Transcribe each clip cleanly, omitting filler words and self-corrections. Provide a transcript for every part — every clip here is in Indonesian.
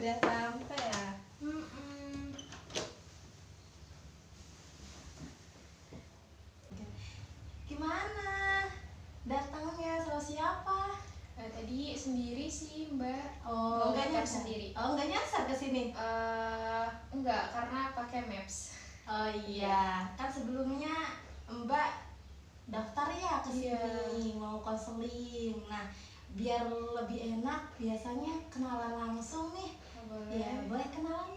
udah sampai ya. Gimana datangnya sama siapa? Tadi sendiri sih Mbak. Oh, nggak Daftar nyasar sendiri. Oh, nggak nyasar ke sini. Enggak, karena pakai Maps. Oh iya, kan sebelumnya Mbak daftar ya ke sini mau konseling. Nah, biar lebih enak biasanya kenalan langsung nih. Boleh. Ya, boleh kenalan?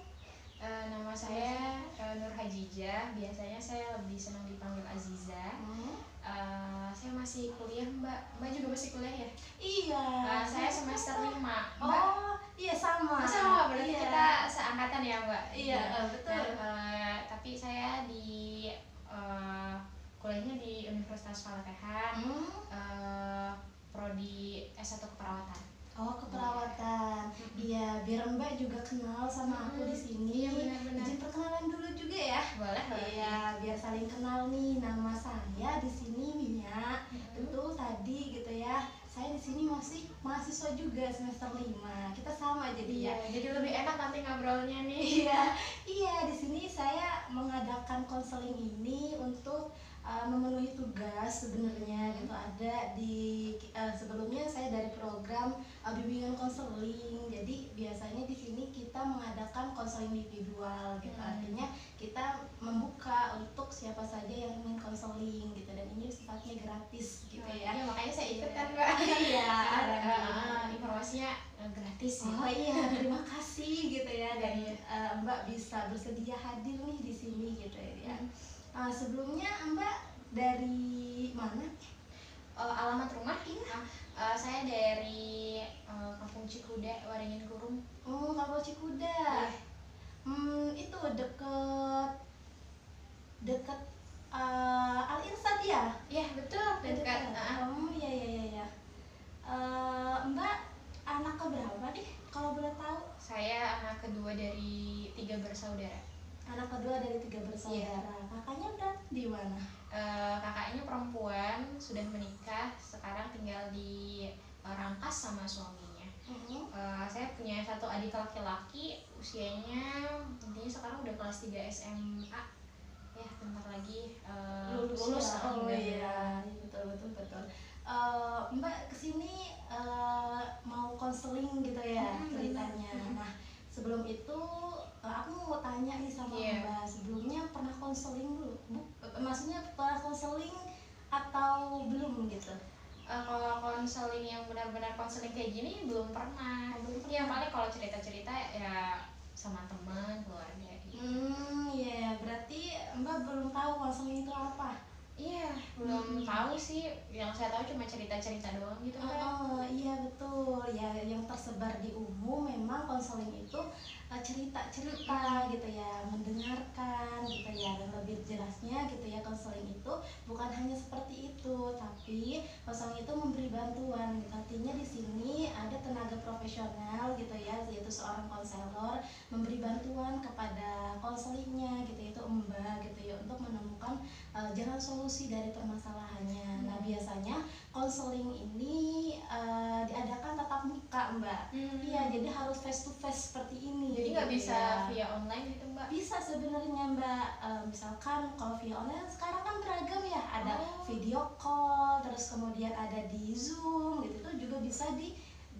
Nama saya Nur Hajijah. Biasanya saya lebih senang dipanggil Aziza. Saya masih kuliah Mbak. Mbak juga masih kuliah ya? Iya. Saya semester 5. Oh, iya sama. Sama, berarti kita seangkatan ya Mbak? Iya, betul. Tapi saya di kuliahnya di Universitas Falakehan, prodi S1 keperawatan. Oh, keperawatan. Iya, biar Mbak juga kenal sama aku di sini. Iya, benar-benar. Izin perkenalan dulu juga ya. Boleh. Iya, biar saling kenal nih. Nama saya di sini Mia. Tentu tadi gitu ya. Saya di sini masih mahasiswa juga semester 5. Kita sama jadi ya. Jadi lebih enak nanti ngobrolnya nih. Iya, di sini saya mengadakan konseling ini untuk memenuhi tugas sebenarnya gitu. Ada di sebelumnya saya dari program bimbingan konseling. Jadi biasanya di sini kita mengadakan konseling individual gitu. Artinya kita membuka untuk siapa saja yang ingin konseling gitu, dan ini sifatnya gratis gitu ya. Iya, makanya saya ikut kan Mbak. Iya, informasinya gratis ya. Oh iya, terima kasih gitu ya, dan Mbak bisa bersedia hadir nih di sini gitu ya. Sebelumnya Mbak dari mana? Alamat rumah? Saya dari Kampung Cikuda, Waringin Kurung. Oh, Kampung Cikuda. Itu dekat Al Irsad ya? Iya, betul, dekat. Oh iya. Mbak anak keberapa nih kalau boleh tahu? Saya anak kedua dari 3 bersaudara. Anak kedua dari 3 bersaudara. Kakaknya udah di mana? Kakaknya perempuan, sudah menikah, sekarang tinggal di Rangkas sama suaminya. Saya punya satu adik laki-laki, usianya intinya sekarang udah kelas 3 SMA. Ya, bentar lagi lulus. Oh iya, betul. Mbak kesini mau konseling gitu ya ceritanya. Nah, sebelum itu aku mau tanya nih sama Mbak, sebelumnya pernah konseling dulu? Maksudnya pernah konseling atau belum gitu? Kalau konseling yang benar-benar konseling kayak gini belum pernah. Ya paling kalau cerita-cerita ya sama teman, keluarga gitu. Iya, berarti Mbak belum tahu konseling itu apa? Iya, belum tahu sih. Yang saya tahu cuma cerita-cerita doang gitu kan. Iya betul. Ya, yang tersebar di umum memang konseling itu cerita-cerita gitu ya, mendengarkan gitu ya, dan lebih jelasnya gitu ya, konseling itu bukan hanya seperti itu, tapi konseling itu memberi bantuan gitu. Artinya di sini ada tenaga profesional gitu ya, yaitu seorang konselor memberi bantuan kepada konselingnya gitu, yaitu Mbak gitu ya, untuk menemukan jalan solusi dari permasalahannya. Nah, biasanya konseling ini diadakan tatap muka Mbak. Iya, jadi harus face to face seperti ini. Jadi nggak gitu bisa ya. via online gitu Mbak? Bisa sebenarnya Mbak. Misalkan kalau via online sekarang kan beragam ya, ada video call, terus kemudian ada di Zoom gitu, itu juga bisa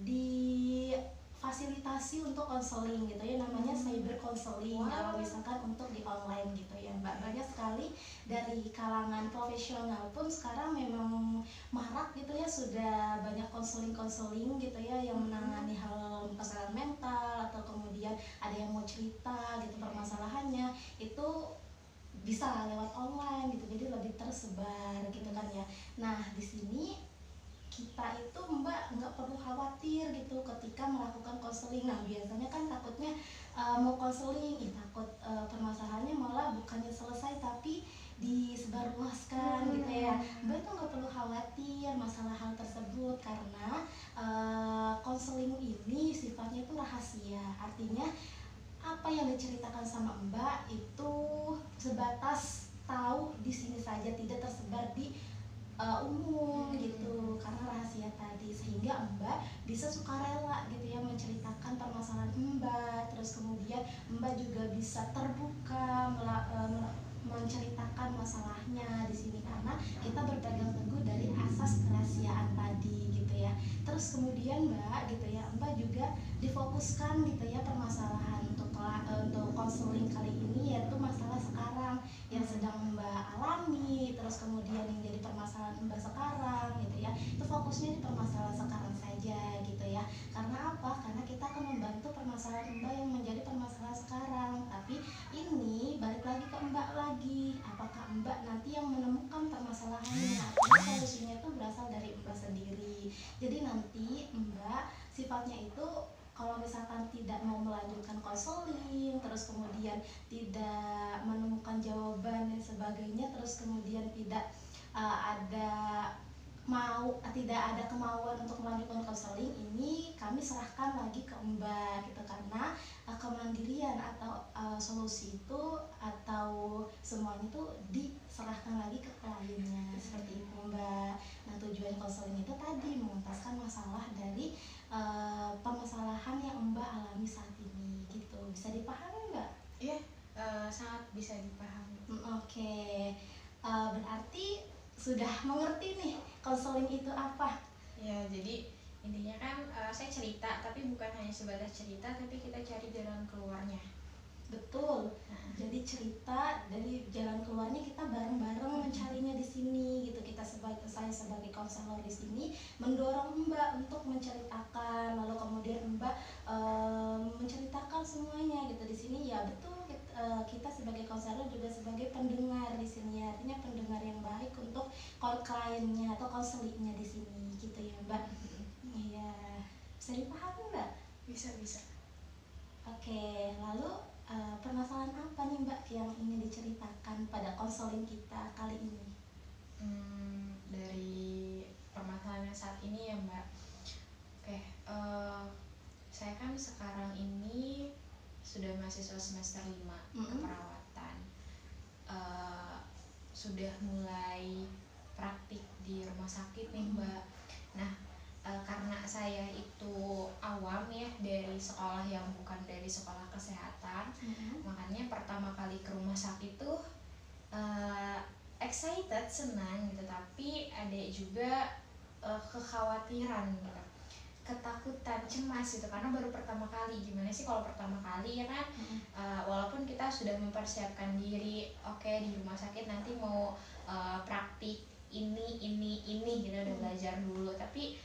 di fasilitasi untuk konseling gitu ya, namanya cyber counseling. Kalau misalkan untuk di online gitu ya Mbak, banyak sekali dari kalangan profesional pun sekarang memang marak gitu ya, sudah banyak konseling gitu ya, yang menangani hal kesehatan mental, atau kemudian ada yang mau cerita gitu permasalahannya, itu bisa lewat online gitu, jadi lebih tersebar gitu kan ya. Nah, di sini kita itu Mbak nggak perlu khawatir gitu ketika melakukan konseling. Nah, biasanya kan takutnya mau konseling, takut permasalahannya malah bukannya selesai tapi disebarluaskan gitu ya. Mbak itu nggak perlu khawatir masalah hal tersebut, karena konseling ini sifatnya itu rahasia. Artinya apa yang diceritakan sama Mbak itu sebatas tahu di sini saja, tidak tersebar di umum gitu, karena rahasia tadi, sehingga Mbak bisa sukarela gitu ya menceritakan permasalahan Mbak juga bisa terbuka menceritakan masalahnya di sini, karena kita berpegang teguh dari asas kerahasiaan tadi gitu ya. Terus kemudian Mbak gitu ya, Mbak juga difokuskan gitu ya permasalahan untuk konseling kali ini, yaitu masalah sekarang yang sedang Mbak alami. Terus kemudian yang jadi permasalahan Mbak sekarang gitu ya, itu fokusnya di permasalahan sekarang saja gitu ya. Karena apa? Karena kita akan membantu permasalahan Mbak yang menjadi permasalahan sekarang. Tapi ini balik lagi ke Mbak lagi, apakah Mbak nanti yang menemukan permasalahannya, artinya solusinya itu berasal dari Mbak sendiri. Jadi nanti Mbak sifatnya itu kalau misalkan tidak mau melanjutkan konseling, terus kemudian tidak menemukan jawaban dan sebagainya, terus kemudian tidak tidak ada kemauan untuk melanjutkan konseling, ini kami serahkan lagi ke Mbak gitu. Karena kemandirian atau solusi itu atau semuanya itu diserahkan lagi ke kliennya, seperti itu Mbak. Nah, tujuan konseling itu tadi mengentaskan masalah dari permasalahan yang Mbak alami saat ini gitu. Bisa dipahami Mbak? Iya, sangat bisa dipahami. Oke. Berarti sudah mengerti nih konseling itu apa? Ya, jadi intinya kan saya cerita, tapi bukan hanya sebatas cerita, tapi kita cari jalan keluarnya. Betul. Jadi cerita dari jalan keluarnya kita bareng-bareng mencarinya di sini gitu. Saya sebagai konselor di sini mendorong Mbak untuk menceritakan, lalu kemudian Mbak menceritakan semuanya gitu di sini. Ya betul, kita sebagai konselor juga sebagai pendengar di sini, artinya pendengar yang baik untuk kliennya atau konselingnya di sini gitu ya Mbak. Iya, bisa dipahami Mbak? Bisa. Oke, lalu permasalahan apa nih Mbak yang ingin diceritakan pada konseling kita kali ini? Dari permasalahan saat ini ya Mbak. Oke, saya kan sekarang ini sudah mahasiswa semester 5 keperawatan. Sudah mulai praktik di rumah sakit nih Mbak. Nah, karena saya itu awam ya dari sekolah yang bukan dari sekolah kesehatan, makanya pertama kali ke rumah sakit tuh excited, senang gitu, tapi ada juga kekhawatiran gitu, ketakutan, cemas gitu, karena baru pertama kali. Gimana sih kalau pertama kali ya kan, walaupun kita sudah mempersiapkan diri, oke, di rumah sakit nanti mau praktik ini gitu, udah belajar dulu, tapi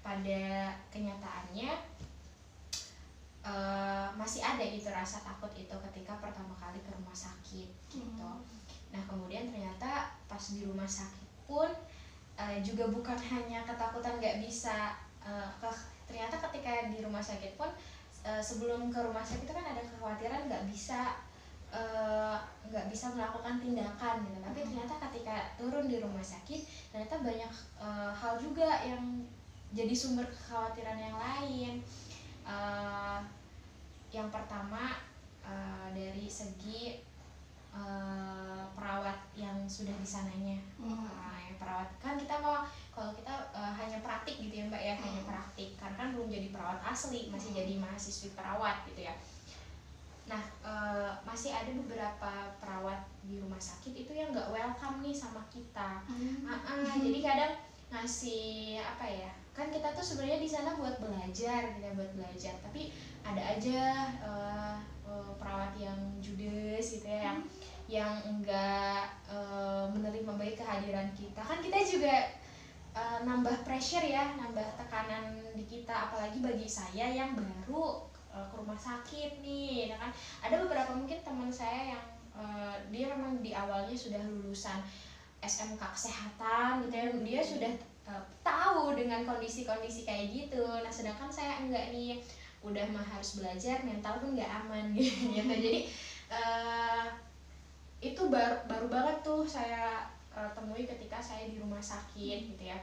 pada kenyataannya masih ada gitu rasa takut itu ketika pertama kali ke rumah sakit gitu. Nah, kemudian ternyata pas di rumah sakit pun juga bukan hanya ketakutan nggak bisa, ternyata ketika di rumah sakit pun sebelum ke rumah sakit itu kan ada kekhawatiran nggak bisa melakukan tindakan gitu. Tapi ternyata ketika turun di rumah sakit ternyata banyak hal juga yang jadi sumber kekhawatiran yang lain. Yang pertama dari segi perawat yang sudah di sananya. Yang perawat kan kita kalau kita hanya praktik gitu ya Mbak ya, hanya praktik, karena kan belum jadi perawat asli, masih jadi mahasiswi perawat gitu ya. Nah, masih ada beberapa perawat di rumah sakit itu yang nggak welcome nih sama kita. Jadi kadang ngasih apa ya, kan kita tuh sebenarnya di sana buat belajar, tapi ada aja perawat yang judes gitu ya, yang enggak menerima baik kehadiran kita. Kan kita juga nambah pressure ya, nambah tekanan di kita, apalagi bagi saya yang baru ke rumah sakit nih. Nah kan ada beberapa mungkin teman saya yang dia memang di awalnya sudah lulusan SMK kesehatan gitu ya, dia sudah tahu dengan kondisi-kondisi kayak gitu. Nah, sedangkan saya enggak nih, udah mah harus belajar, mental pun nggak aman gitu. Jadi itu baru banget tuh saya temui ketika saya di rumah sakit gitu ya.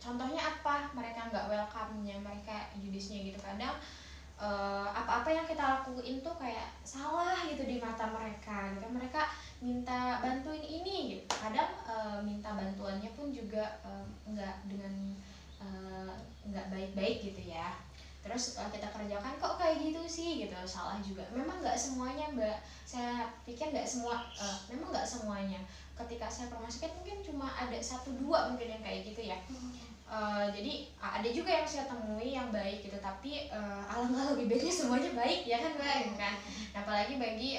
Contohnya apa? Mereka nggak welcome-nya, mereka judisnya gitu. Kadang apa-apa yang kita lakuin tuh kayak salah gitu di mata mereka gitu. Mereka minta bantuin ini gitu, kadang minta bantuannya pun juga nggak baik-baik gitu ya. terus kita kerjakan kok kayak gitu sih gitu, salah juga. Memang nggak semuanya Mbak, saya pikir nggak semua, memang nggak semuanya. Ketika saya ke rumah sakit mungkin cuma ada 1-2 mungkin yang kayak gitu ya. Jadi ada juga yang saya temui yang baik gitu, tapi alangkah lebih baiknya semuanya baik ya kan Mbak, gitu kan. Nah, apalagi bagi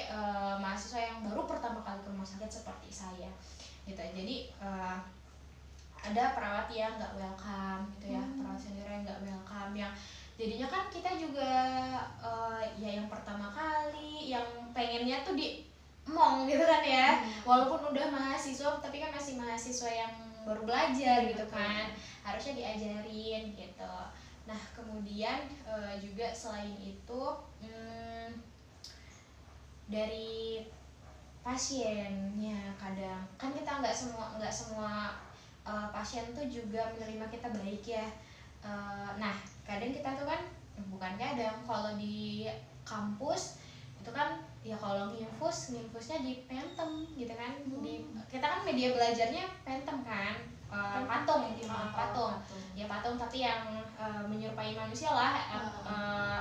mahasiswa yang baru pertama kali ke rumah sakit seperti saya gitu. Jadi ada perawat yang nggak welcome gitu ya, perawat senior yang nggak welcome, yang jadinya kan kita juga ya yang pertama kali yang pengennya tuh di emong gitu kan ya, walaupun udah mahasiswa tapi kan masih mahasiswa yang baru belajar gitu kan, harusnya diajarin gitu. Nah, kemudian juga selain itu dari pasiennya, kadang kan kita nggak semua pasien tuh juga menerima kita baik ya. Nah, kadang kita tuh kan, bukan kadang, kalau di kampus itu kan ya kalau nginfusnya di Phantom gitu kan. Kita kan media belajarnya Phantom kan, patung ya, patung tapi yang menyerupai manusia lah,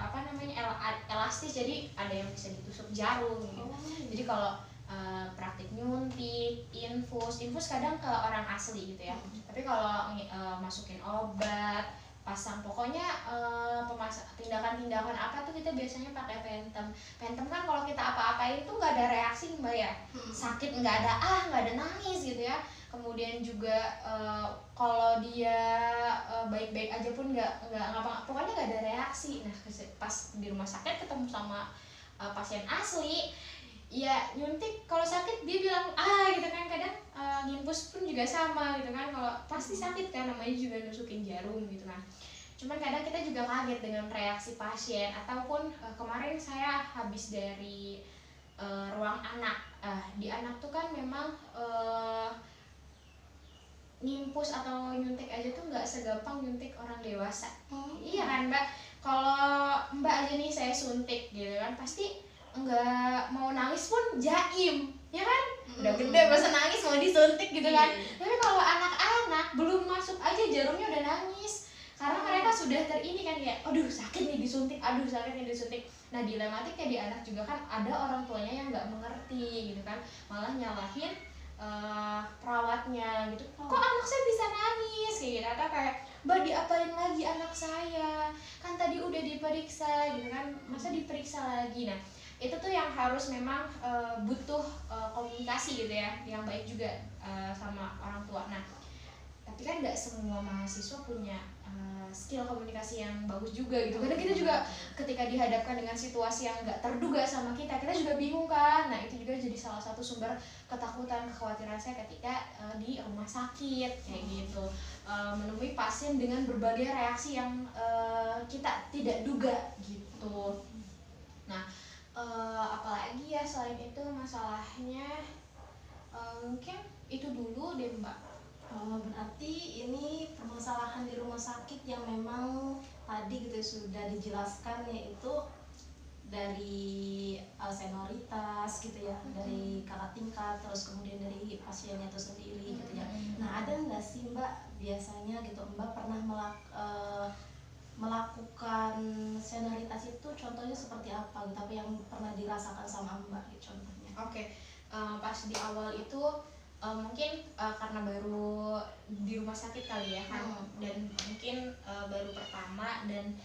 apa namanya, elastis, jadi ada yang bisa ditusuk jarum gitu. Jadi kalau praktik nyuntik, infus kadang ke orang asli gitu ya. Tapi kalau masukin obat, pasang, pokoknya tindakan-tindakan apa tuh kita biasanya pakai Phantom kan. Kalau kita apa-apain tuh nggak ada reaksi Mbak ya, sakit nggak ada, nggak ada nangis gitu ya. Kemudian juga kalau dia baik-baik aja pun nggak pokoknya nggak ada reaksi. Nah, pas di rumah sakit ketemu sama pasien asli ya, nyuntik kalau sakit dia bilang gitu kan. Kadang nginfus pun juga sama gitu kan, kalau pasti sakit kan, namanya juga nusukin jarum gitu kan. Cuman kadang kita juga kaget dengan reaksi pasien. Ataupun kemarin saya habis dari ruang anak, di anak tuh kan memang nginfus atau nyuntik aja tuh nggak segampang nyuntik orang dewasa. Iya kan Mbak, kalau Mbak aja nih saya suntik gitu kan, pasti nggak mau nangis pun jaim ya kan, udah gede masa nangis mau disuntik gitu kan. Tapi kalau anak-anak belum masuk aja jarumnya udah nangis, karena mereka sudah terini kan ya, aduh sakit nih disuntik, aduh sakit nih disuntik. Nah, dilematiknya di anak juga kan, ada orang tuanya yang nggak mengerti gitu kan, malah nyalahin perawatnya gitu. Kok anak saya bisa nangis kayak gitu, atau kayak, Mbak diapain lagi anak saya, kan tadi udah diperiksa gitu kan, masa diperiksa lagi. Nah, itu tuh yang harus memang butuh komunikasi gitu ya, yang baik juga sama orang tua. Nah, tapi kan nggak semua mahasiswa punya skill komunikasi yang bagus juga gitu. Karena kita juga ketika dihadapkan dengan situasi yang nggak terduga sama kita juga bingung kan. Nah, itu juga jadi salah satu sumber ketakutan, kekhawatiran saya ketika di rumah sakit kayak gitu, menemui pasien dengan berbagai reaksi yang kita tidak duga gitu. Nah, apalagi ya selain itu masalahnya, mungkin itu dulu deh Mbak. Berarti ini permasalahan di rumah sakit yang memang tadi gitu sudah dijelaskan, yaitu dari senioritas gitu ya, dari kakak tingkat, terus kemudian dari pasiennya itu sendiri gitu ya. Nah, ada nggak sih Mbak biasanya gitu, Mbak pernah melakukan senioritas itu, contohnya seperti apa gitu, tapi yang pernah dirasakan sama Mbak gitu contohnya? Oke. Pas di awal itu mungkin karena baru di rumah sakit kali ya kan, dan mungkin baru pertama, dan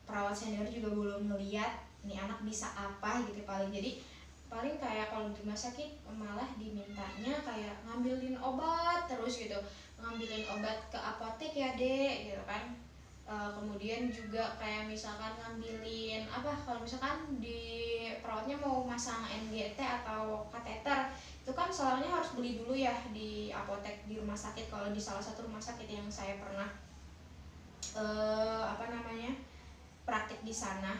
perawat senior juga belum melihat nih anak bisa apa gitu paling. Jadi paling kayak kalau di rumah sakit malah dimintanya kayak ngambilin obat terus gitu, ngambilin obat ke apotek ya Dek gitu kan. Kemudian juga kayak misalkan ngambilin apa, kalau misalkan di perawatnya mau masang NGT atau kateter, itu kan soalnya harus beli dulu ya di apotek di rumah sakit. Kalau di salah satu rumah sakit yang saya pernah praktik di sana,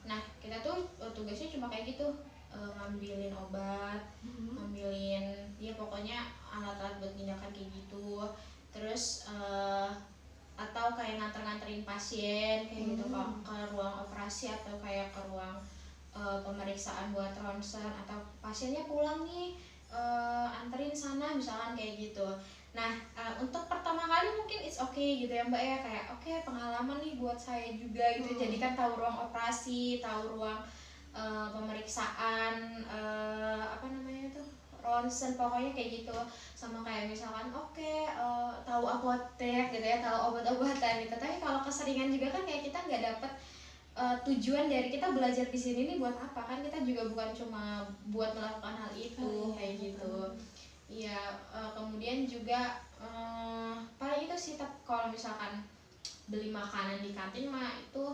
nah kita tuh tugasnya cuma kayak gitu, ngambilin obat, ngambilin ya pokoknya alat-alat buat tindakan kayak gitu. Terus atau kayak nganterin pasien kayak gitu ke ruang operasi, atau kayak ke ruang pemeriksaan buat ronsen, atau pasiennya pulang nih anterin sana misalkan kayak gitu. Nah, untuk pertama kali mungkin it's okay gitu ya Mbak ya, kayak oke, pengalaman nih buat saya juga gitu. Jadi kan tahu ruang operasi, tahu ruang pemeriksaan, apa namanya tuh, ronsen, pokoknya kayak gitu. Sama kayak misalkan tahu apotek gitu ya, tahu obat-obatan gitu. Tapi kalau keseringan juga kan kayak kita nggak dapet tujuan dari kita belajar di sini nih buat apa, kan kita juga bukan cuma buat melakukan hal itu, kayak gitu. Iya, kemudian juga paling itu sih, kalau misalkan beli makanan di kantin mah itu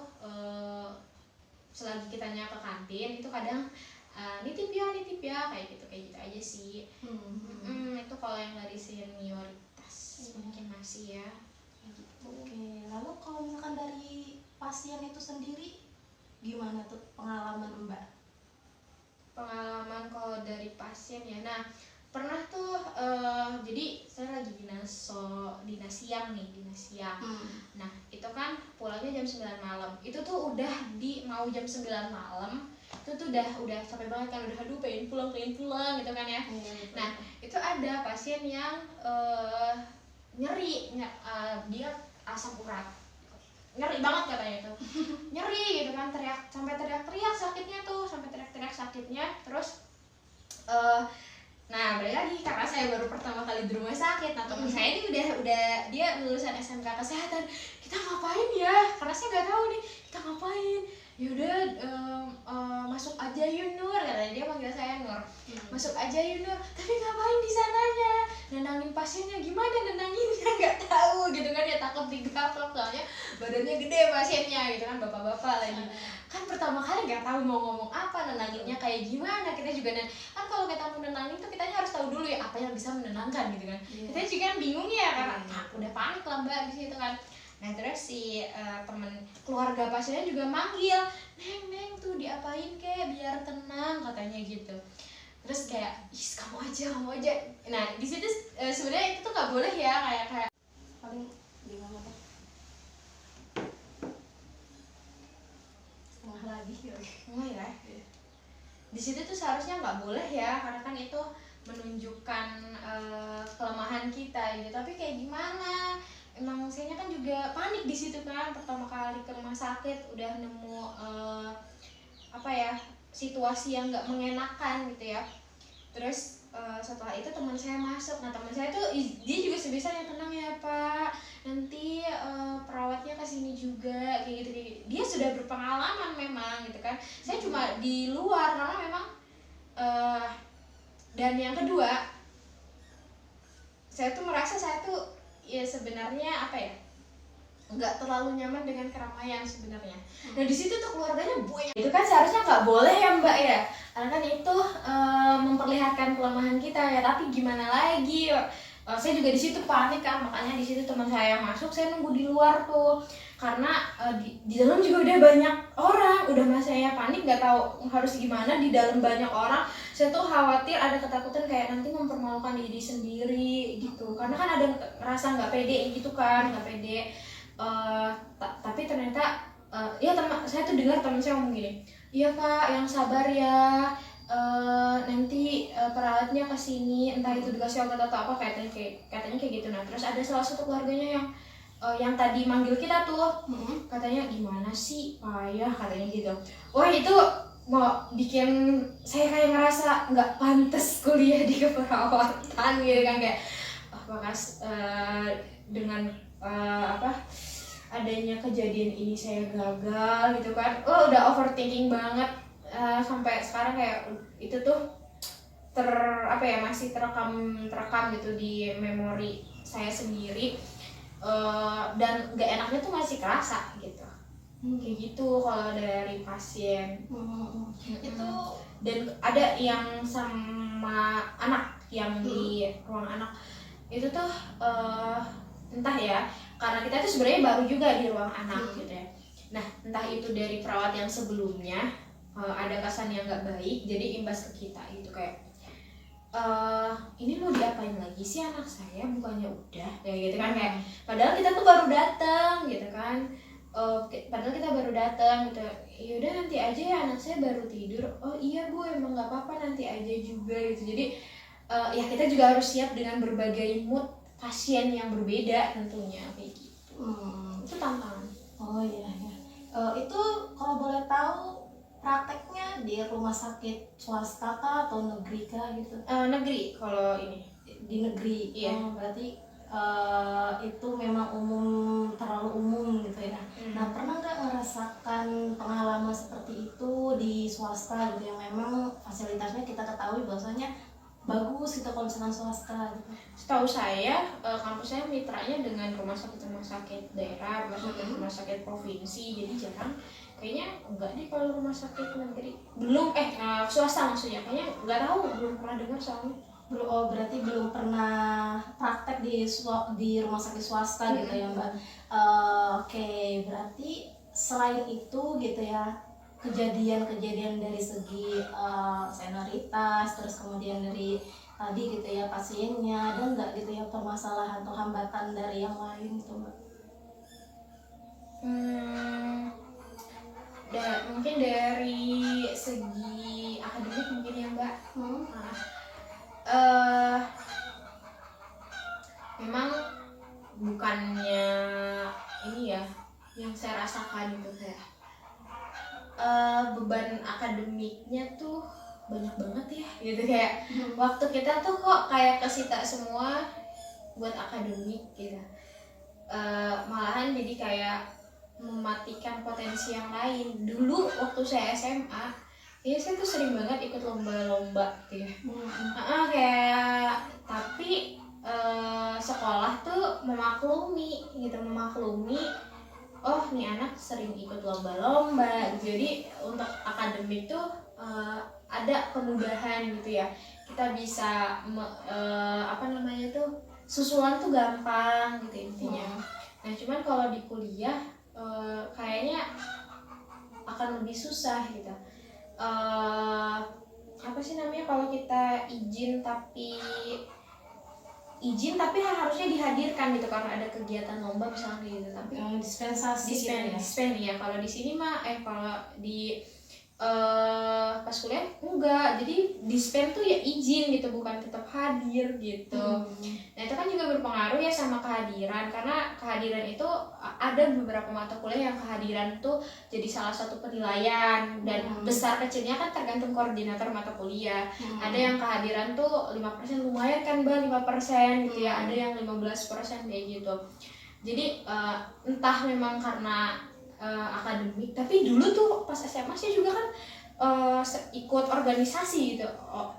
selagi kitanya ke kantin itu kadang nitip ya kayak gitu aja sih. Itu kalau yang dari senioritas mungkin masih ya kayak gitu. Oke, lalu kalau misalkan dari pasien itu sendiri gimana tuh pengalaman Mbak? Pengalaman kalau dari pasien ya, nah pernah tuh jadi saya lagi dinas siang. Nah itu kan pulangnya jam 9 malam, itu tuh udah mau jam 9 malam itu tuh udah capek banget kan, udah aduh pengen pulang gitu kan ya. Nah itu ada pasien yang nyeri, dia asam urat, nyeri banget katanya tuh. Nyeri gitu kan, sampai teriak-teriak sakitnya. Terus nah balik lagi karena saya baru pertama kali di rumah sakit. Nah teman saya ini udah dia lulusan SMK kesehatan. Kita ngapain ya, karena saya nggak tahu nih kita ngapain. Yaudah masuk aja yuk Nur, katanya, dia panggil saya Nur. Masuk aja yuk Nur, tapi ngapain di sananya, nenangin pasiennya, gimana nenanginnya nggak tahu gitu kan ya, takut digaplok soalnya badannya gede pasiennya gitu kan, bapak-bapak lagi. Kan pertama kali nggak tahu mau ngomong apa, nenanginnya kayak gimana. Kita juga kan kalau kita mau nenangin tuh kita harus tahu dulu ya apa yang bisa menenangkan gitu kan. Kita juga kan bingung ya karena udah panik lah Mbak di situ kan. Nah terus si temen keluarga pasiennya juga manggil, neng tuh diapain kek biar tenang katanya gitu. Terus kayak kamu aja. Nah di situ sebenarnya itu tuh nggak boleh ya, kayak Paling gimana tuh? Setengah lagi ya. Di situ tuh seharusnya nggak boleh ya, karena kan itu menunjukkan kelemahan kita gitu. Tapi kayak gimana, emang saya kan juga panik di situ kan, pertama kali ke rumah sakit udah nemu situasi yang nggak mengenakan gitu ya. Terus setelah itu teman saya masuk. Nah teman saya tuh dia juga sebisanya, tenang ya Pak, nanti perawatnya kesini juga kayak gitu. Dia sudah berpengalaman memang gitu kan. Saya cuma di luar karena memang dan yang kedua, saya tuh merasa saya tuh ya sebenarnya nggak terlalu nyaman dengan keramaian sebenarnya. Nah di situ tuh keluarganya banyak. Itu kan seharusnya nggak boleh ya Mbak ya, karena kan itu memperlihatkan kelemahan kita ya. Tapi gimana lagi? Saya juga di situ panik kan, makanya di situ teman saya masuk, saya nunggu di luar tuh karena di dalam juga udah banyak orang. Udah mas saya panik, nggak tahu harus gimana di dalam banyak orang. Saya tuh khawatir, ada ketakutan kayak nanti mempermalukan diri sendiri gitu, karena kan ada rasa nggak pede gitu kan, nggak pede. Tapi ternyata ya saya tuh dengar teman saya ngomong gini, iya Pak yang sabar ya, nanti perawatnya kesini, entah itu dikasih obat atau apa, katanya kayak gitu. Nah terus ada salah satu keluarganya yang tadi manggil kita tuh, katanya gimana sih payah katanya gitu. Wah itu mau bikin saya kayak ngerasa nggak pantas kuliah di keperawatan gitu kan, kayak bekas dengan adanya kejadian ini saya gagal gitu kan. Udah overthinking banget, sampai sekarang kayak itu tuh masih terekam gitu di memori saya sendiri, dan gak enaknya tuh masih kerasa gitu. Kayak gitu kalau dari pasien. Itu dan ada yang sama anak yang di ruang anak itu tuh entah ya, karena kita tuh sebenarnya baru juga di ruang anak gitu ya. Nah entah itu dari perawat yang sebelumnya ada kesan yang nggak baik, jadi imbas ke kita gitu, kayak ini mau diapain lagi sih anak saya, bukannya udah kayak gitu kan, kayak padahal kita tuh baru datang gitu kan. Padahal kita baru datang gitu, yaudah nanti aja ya anak saya baru tidur. Oh iya Bu, emang nggak apa-apa nanti aja juga gitu. Jadi ya kita juga harus siap dengan berbagai mood pasien yang berbeda tentunya kayak gitu. Itu tantangan. Oh iya ya. Itu kalau boleh tahu prakteknya di rumah sakit swasta kah atau negeri kah gitu? Negeri kalau ini. Di negeri. Iya. Berarti itu memang terlalu umum gitu ya. Nah, pernah nggak ngerasakan pengalaman seperti itu di swasta gitu yang memang fasilitasnya kita ketahui bahwasanya bagus gitu kalau misalkan swasta gitu? Setahu saya kampus saya mitranya dengan rumah sakit daerah, rumah sakit provinsi, jadi jarang. Kayaknya enggak deh kalau rumah sakit negeri. Belum swasta maksudnya. Kayaknya enggak tahu, belum pernah dengar soalnya. Berarti belum pernah praktek di rumah sakit swasta gitu ya Mbak. Oke, berarti selain itu gitu ya, kejadian-kejadian dari segi senioritas, terus kemudian dari tadi gitu ya pasiennya, ada nggak gitu ya permasalahan atau hambatan dari yang lain gitu Mbak? Mungkin dari segi akademik mungkin ya Mbak. Memang bukannya ini ya yang saya rasakan gitu, kayak beban akademiknya tuh banyak banget ya gitu, kayak waktu kita tuh kok kayak kesita semua buat akademik gitu. Malahan jadi kayak mematikan potensi yang lain. Dulu waktu saya SMA ya saya tuh sering banget ikut lomba-lomba gitu ya. Kayak tapi sekolah tuh memaklumi oh nih anak sering ikut lomba-lomba, jadi untuk akademik tuh ada kemudahan gitu ya, kita bisa susulan tuh gampang gitu intinya. Nah cuman kalau di kuliah kayaknya akan lebih susah gitu. Kalau kita izin tapi harusnya dihadirkan gitu karena ada kegiatan lomba misalnya gitu, tapi dispen ya. Kalau di sini mah kalau di pas kuliah enggak, jadi dispen tuh ya izin gitu, bukan tetap hadir gitu. Nah itu kan juga berpengaruh ya sama kehadiran, karena kehadiran itu ada beberapa mata kuliah yang kehadiran tuh jadi salah satu penilaian, dan besar kecilnya kan tergantung koordinator mata kuliah. Ada yang kehadiran tuh 5% lumayan kan Mbak, 5% gitu ya, ada yang 15% kayak gitu. Jadi entah memang karena akademik, tapi dulu tuh pas SMA sih juga kan ikut organisasi gitu,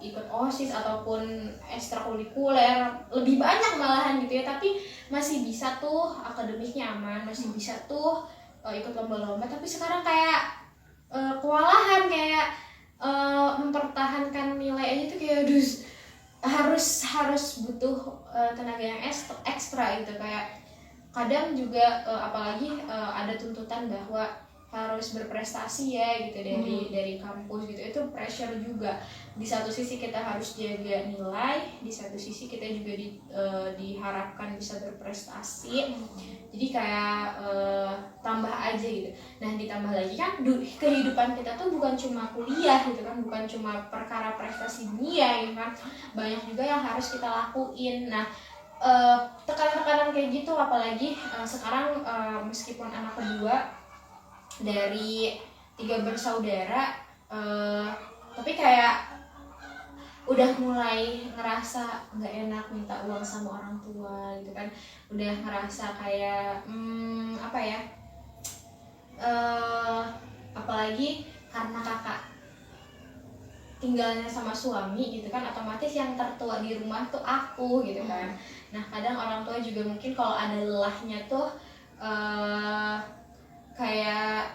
ikut OSIS ataupun ekstrakurikuler lebih banyak malahan gitu ya, tapi masih bisa tuh akademiknya aman, masih bisa tuh ikut lomba-lomba. Tapi sekarang kayak kewalahan, kayak mempertahankan nilai aja tuh kayak harus butuh tenaga yang ekstra gitu. Kayak kadang juga apalagi ada tuntutan bahwa harus berprestasi ya gitu dari kampus gitu, itu pressure juga. Di satu sisi kita harus jaga nilai, di satu sisi kita juga diharapkan bisa berprestasi. Jadi kayak tambah aja gitu. Nah ditambah lagi kan kehidupan kita tuh bukan cuma kuliah gitu kan, bukan cuma perkara prestasi dunia gitu kan, banyak juga yang harus kita lakuin. Nah tekanan-tekanan kayak gitu, apalagi sekarang meskipun anak kedua dari 3 bersaudara, tapi kayak udah mulai ngerasa nggak enak minta uang sama orang tua gitu kan, udah ngerasa kayak apalagi karena kakak tinggalnya sama suami gitu kan, otomatis yang tertua di rumah tuh aku gitu kan. Nah kadang orang tua juga mungkin kalau ada lelahnya tuh kayak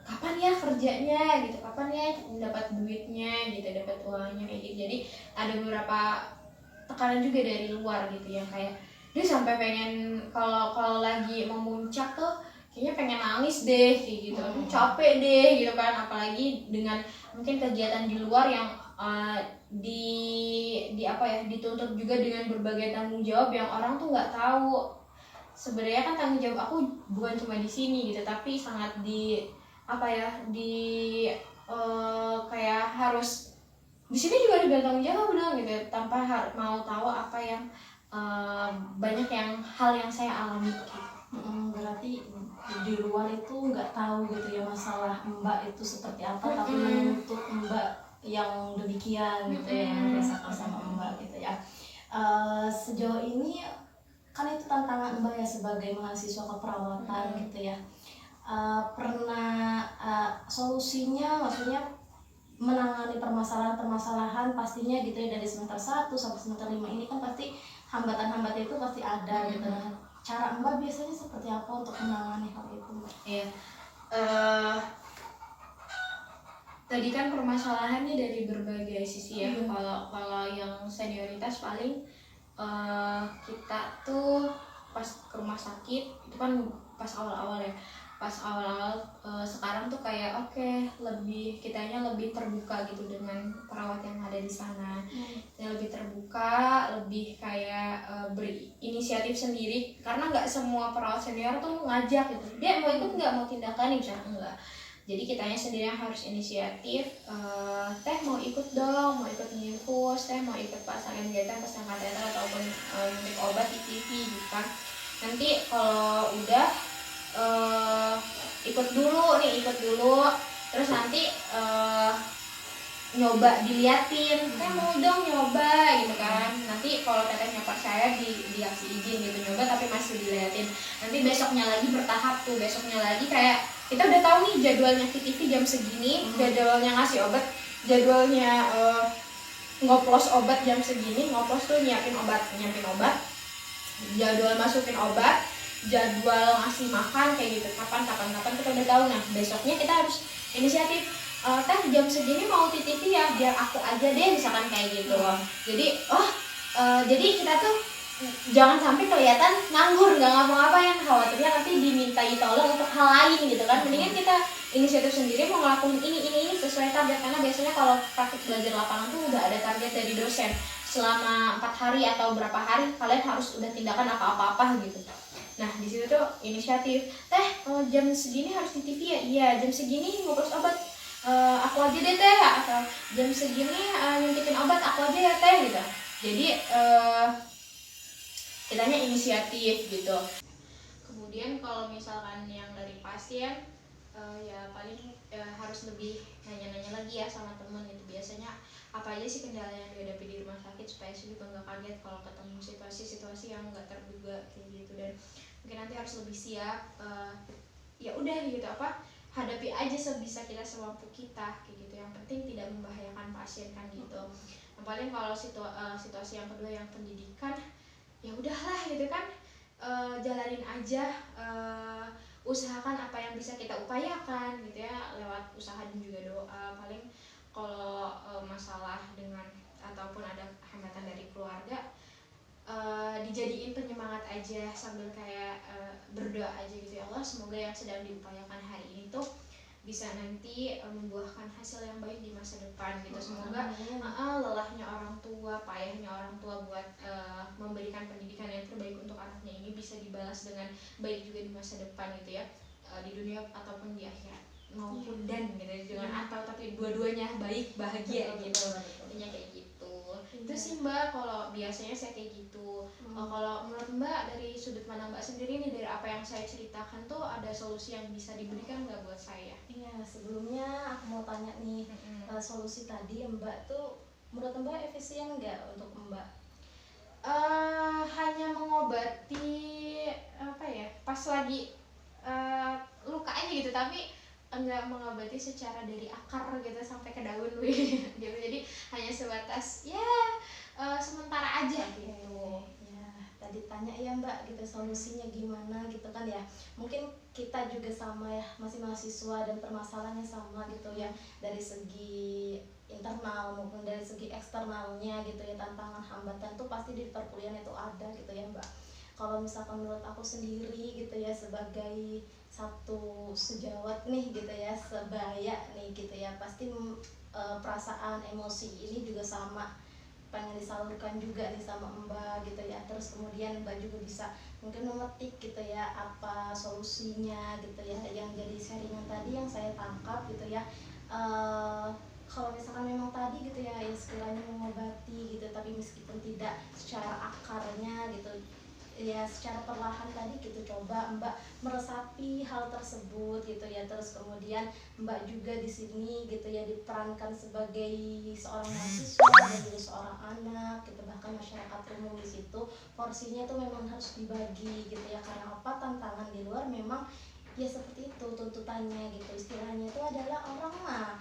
kapan ya kerjanya gitu, kapan ya dapat duitnya gitu, dapat uangnya kayak gitu. Jadi ada beberapa tekanan juga dari luar gitu ya, kayak dia sampai pengen kalau lagi memuncak tuh kayaknya pengen nangis deh kayak gitu, capek deh gitu kan. Apalagi dengan mungkin kegiatan di luar yang dituntut juga dengan berbagai tanggung jawab yang orang tuh nggak tahu. Sebenarnya kan tanggung jawab aku bukan cuma di sini gitu, tapi sangat kayak harus di sini juga ada tanggung jawab dong gitu, tanpa mau tahu apa yang banyak hal yang saya alami gitu. Berarti di luar itu nggak tahu gitu ya masalah Mbak itu seperti apa, tapi menuntut Mbak yang demikian gitu ya, yang dirasakan sama Mbak gitu ya. Sejauh ini kan itu tantangan Mbak ya sebagai mahasiswa keperawatan gitu ya. Pernah solusinya, maksudnya menangani permasalahan-permasalahan pastinya gitu ya, dari semester 1 sampai semester 5 ini kan pasti hambatan-hambatan itu pasti ada gitu. Nah, cara Mbak biasanya seperti apa untuk menangani hal itu, Mbak? Iya. Tadi kan permasalahannya dari berbagai sisi ya. Kalau yang senioritas paling kita tuh pas ke rumah sakit itu kan pas awal-awal ya. Pas awal-awal sekarang tuh kayak lebih kitanya lebih terbuka gitu dengan perawat yang ada di sana. Yang lebih terbuka, lebih kayak berinisiatif sendiri, karena nggak semua perawat senior tuh ngajak gitu. Dia mau ikut nggak, mau tindakan misalnya enggak. Jadi kitanya sendiri yang harus inisiatif, teh mau ikut dong, mau ikut infus, teh mau ikut pasang MGT, pasang kateter ataupun nyuntik obat di TV gitu kan. Nanti kalau udah ikut dulu, terus nanti nyoba diliatin, teh mau dong nyoba gitu kan. Nanti kalau tetehnya percaya dikasih izin gitu nyoba, tapi masih diliatin. Nanti besoknya lagi bertahap tuh, besoknya lagi kayak kita udah tahu nih jadwalnya TV jam segini, jadwalnya ngasih obat, jadwalnya ngoplos obat jam segini, ngoplos tuh nyiapin obat, jadwal masukin obat, jadwal ngasih makan kayak gitu, kapan kita udah tahu. Nah besoknya kita harus inisiatif, teh jam segini mau TV ya, biar aku aja deh misalkan kayak gitu. Jadi kita tuh jangan sampai kelihatan nganggur, nggak ngapa-ngapain, khawatirnya nanti dimintai tolong untuk hal lain gitu kan. Mendingan kita inisiatif sendiri mau ngelakuin ini sesuai target, karena biasanya kalau praktik belajar lapangan tuh udah ada target dari dosen selama 4 hari atau berapa hari kalian harus udah tindakan apa gitu. Nah di situ tuh inisiatif, teh jam segini harus di TV ya, iya jam segini ngoplos obat aku aja deh teh, atau jam segini nyuntikin obat aku aja ya teh gitu. Jadi kitanya inisiatif gitu. Kemudian kalau misalkan yang dari pasien ya paling harus lebih nanya-nanya lagi ya sama temen gitu, biasanya apa aja sih kendala yang dihadapi di rumah sakit, supaya sih juga nggak kaget kalau ketemu situasi-situasi yang nggak terduga kayak gitu. Dan mungkin nanti harus lebih siap, ya udah gitu hadapi aja sebisa kita, semampu kita kayak gitu. Yang penting tidak membahayakan pasien kan gitu. Yang paling kalau situasi yang kedua yang pendidikan, ya udahlah gitu kan, jalanin aja, usahakan apa yang bisa kita upayakan gitu ya, lewat usaha dan juga doa. Paling kalau masalah dengan ataupun ada hambatan dari keluarga, dijadiin penyemangat aja sambil kayak berdoa aja gitu, ya Allah semoga yang sedang diupayakan hari ini tuh bisa nanti membuahkan hasil yang baik di masa depan gitu. Semoga lelahnya orang tua, payahnya orang tua buat memberikan pendidikan yang terbaik untuk anaknya ini bisa dibalas dengan baik juga di masa depan gitu ya, di dunia ataupun di akhirat maupun dan gitu, dengan atau tapi dua-duanya baik, bahagia gitu. Intinya kayak gitu. Itu sih Mbak, kalau biasanya saya kayak gitu. Kalau menurut Mbak, dari sudut pandang Mbak sendiri nih, dari apa yang saya ceritakan tuh ada solusi yang bisa diberikan nggak buat saya? Iya, sebelumnya aku mau tanya nih, solusi tadi Mbak tuh menurut Mbak efisien nggak untuk Mbak? Hanya mengobati apa ya, pas lagi luka aja gitu, tapi enggak mengobati secara dari akar gitu sampai ke daun gitu. Jadi hanya sebatas ya sementara aja gitu. Ya, tadi tanya ya Mbak gitu, solusinya gimana gitu kan ya. Mungkin kita juga sama ya, masih mahasiswa dan permasalahannya sama gitu ya, dari segi internal maupun dari segi eksternalnya gitu ya. Tantangan hambatan tuh pasti di perkuliahan itu ada gitu ya Mbak. Kalau misalkan menurut aku sendiri gitu ya, sebagai satu sejawat nih gitu ya, sebaya nih gitu ya, pasti perasaan emosi ini juga sama, pengen disalurkan juga nih sama Mbak gitu ya. Terus kemudian Mbak juga bisa mungkin memetik gitu ya apa solusinya gitu ya, yang jadi sharingan tadi yang saya tangkap gitu ya. kalau misalkan memang tadi gitu ya, istilahnya mengobati gitu, tapi meskipun tidak secara akarnya gitu, ya secara perlahan tadi gitu, coba Mbak meresapi hal tersebut gitu ya. Terus kemudian Mbak juga di sini gitu ya diperankan sebagai seorang mahasiswa dan juga seorang anak gitu, bahkan masyarakat umum di situ porsinya tuh memang harus dibagi gitu ya. Karena apa, tantangan di luar memang ya seperti itu tuntutannya gitu. Istilahnya itu adalah orang mah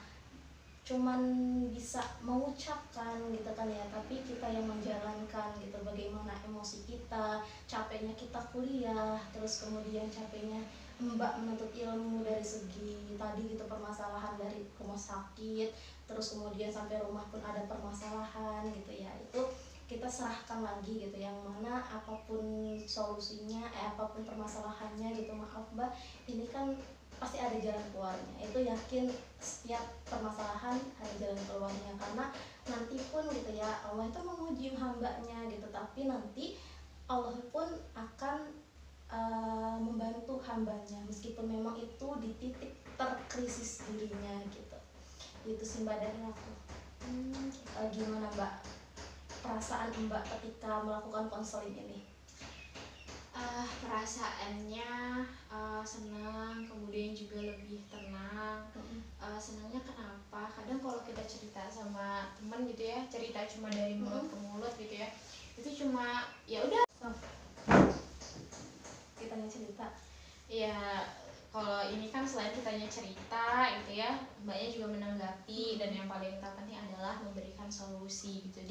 cuman bisa mengucapkan gitu kan ya, tapi kita yang menjalankan gitu, bagaimana emosi kita, capeknya kita kuliah, terus kemudian capeknya Mbak menuntut ilmu dari segi tadi gitu, permasalahan dari rumah sakit, terus kemudian sampai rumah pun ada permasalahan gitu ya. Itu kita serahkan lagi gitu, yang mana apapun solusinya, apapun permasalahannya gitu, maaf Mbak, ini kan pasti ada jalan keluarnya. Itu yakin setiap permasalahan ada jalan keluarnya, karena nanti pun gitu ya, Allah itu menguji hambanya gitu, tapi nanti Allah pun akan membantu hambanya meskipun memang itu di titik terkrisis dirinya gitu. Itu sih Mbak dari aku. Gimana Mbak perasaan Mbak ketika melakukan konseling ini? Perasaannya senang, kemudian juga lebih tenang. Senangnya kenapa? Kadang kalau kita cerita sama temen gitu ya, cerita cuma dari mulut ke mulut gitu ya, itu cuma ya udah. Kitanya cerita. Ya kalau ini kan selain kitanya cerita gitu ya, mbaknya juga menanggapi, dan yang paling terpenting adalah memberikan solusi gitu.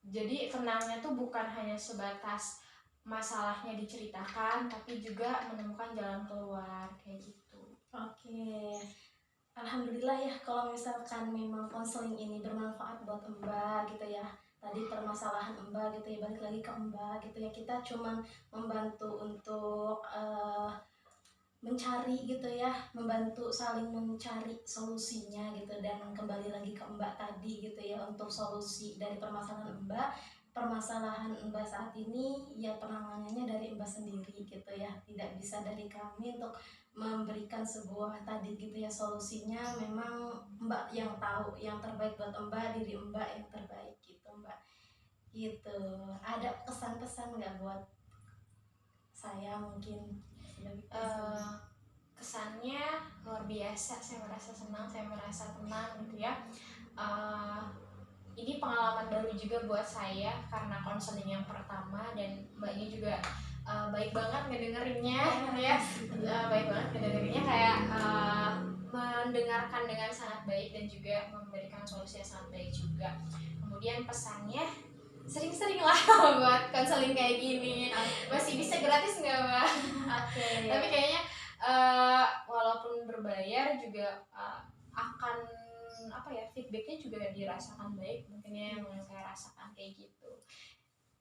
Jadi tenangnya tuh bukan hanya sebatas masalahnya diceritakan, tapi juga menemukan jalan keluar kayak gitu. Oke, alhamdulillah ya kalau misalkan memang konseling ini bermanfaat buat Mbak gitu ya. Tadi permasalahan Mbak gitu ya, balik lagi ke Mbak gitu ya, kita cuman membantu untuk mencari gitu ya, membantu saling mencari solusinya gitu. Dan kembali lagi ke Mbak tadi gitu ya, untuk solusi dari permasalahan Mbak saat ini ya penanganannya dari Mbak sendiri gitu ya, tidak bisa dari kami untuk memberikan sebuah tadi gitu ya solusinya. Memang Mbak yang tahu yang terbaik buat Mbak, diri Mbak yang terbaik gitu Mbak. Gitu. Ada pesan-pesan nggak buat saya mungkin sebagai kesannya luar biasa. Saya merasa senang, saya merasa tenang gitu ya. Ini pengalaman baru juga buat saya karena konseling yang pertama, dan mbaknya juga baik banget ngedengerinnya gitu ya. Baik banget ngedengerinnya, kayak mendengarkan dengan sangat baik dan juga memberikan solusi yang sangat baik juga. Kemudian pesannya, sering-sering lah buat konseling kayak gini. Masih bisa gratis nggak mbak? Tapi kayaknya walaupun berbayar juga akan feedbacknya juga dirasakan baik mungkin ya, yang saya rasakan kayak gitu.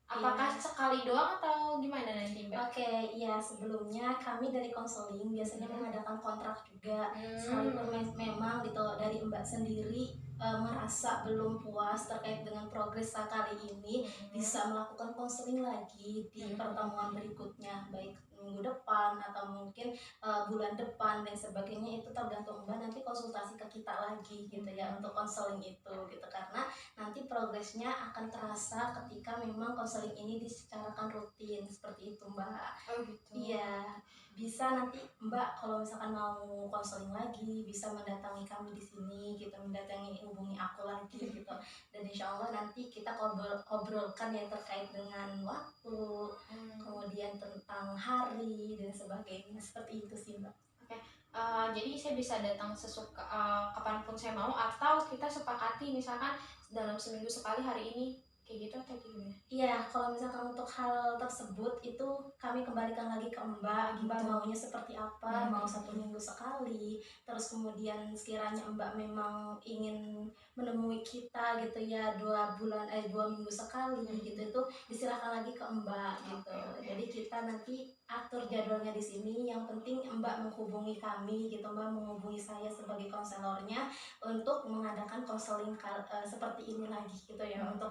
Apakah sekali doang atau gimana nanti mbak? Oke, ya sebelumnya kami dari konseling biasanya mengadakan kontrak juga. Sekalipun memang gitu dari Mbak sendiri merasa belum puas terkait dengan progres kali ini, bisa melakukan konseling lagi di pertemuan berikutnya, baik minggu depan atau mungkin bulan depan dan sebagainya. Itu tergantung Mbak nanti konsultasi ke kita lagi gitu ya untuk konseling itu gitu, karena nanti progresnya akan terasa ketika memang konseling ini dibicarakan rutin seperti itu Mbak. Oh gitu. Iya, bisa nanti Mbak kalau misalkan mau konseling lagi bisa mendatangi kami di sini gitu, hubungi aku lagi gitu, dan insya Allah nanti kita obrolkan yang terkait dengan waktu, kemudian tentang hari dan sebagainya, seperti itu sih Mbak. Jadi saya bisa datang kapanpun saya mau, atau kita sepakati misalkan dalam seminggu sekali hari ini kayak gitu atau gimana? Iya, kalau misalkan untuk hal tersebut itu kami kembalikan lagi ke Mbak. Mbak maunya seperti apa? Mau 1 minggu sekali, terus kemudian sekiranya Mbak memang ingin menemui kita gitu ya 2 minggu sekali gitu, itu disilahkan lagi ke Mbak gitu. Jadi kita nanti atur jadwalnya di sini. Yang penting Mbak menghubungi kami gitu, Mbak menghubungi saya sebagai konselornya untuk mengadakan konseling seperti ini lagi gitu ya, untuk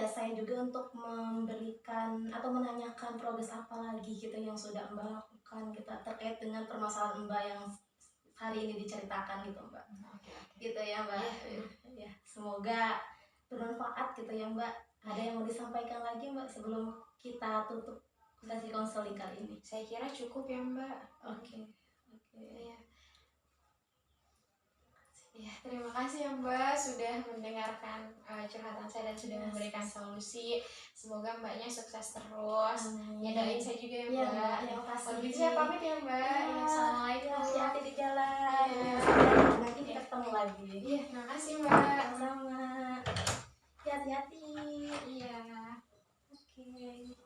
saya juga untuk memberikan atau menanyakan progres apa lagi gitu yang sudah Mbak lakukan kita terkait dengan permasalahan Mbak yang hari ini diceritakan gitu Mbak. Oke. Gitu ya Mbak. Ya, semoga bermanfaat gitu ya Mbak. Ada yang mau disampaikan lagi Mbak sebelum kita tutup sesi konseling kali ini? Saya kira cukup ya Mbak. Oke. Ya. Ya, terima kasih ya Mbak sudah mendengarkan curhatan saya dan sudah memberikan solusi. Semoga Mbaknya sukses terus. Ya, doain saya juga ya Mbak. Mbak, terima kasih. Kalau gitu saya pamit ya Mbak. Ya, assalamualaikum. Hati-hati di jalan. Ya. Nanti kita ketemu lagi. Iya, terima kasih Mbak. Sama. Hati-hati. Iya. Oke.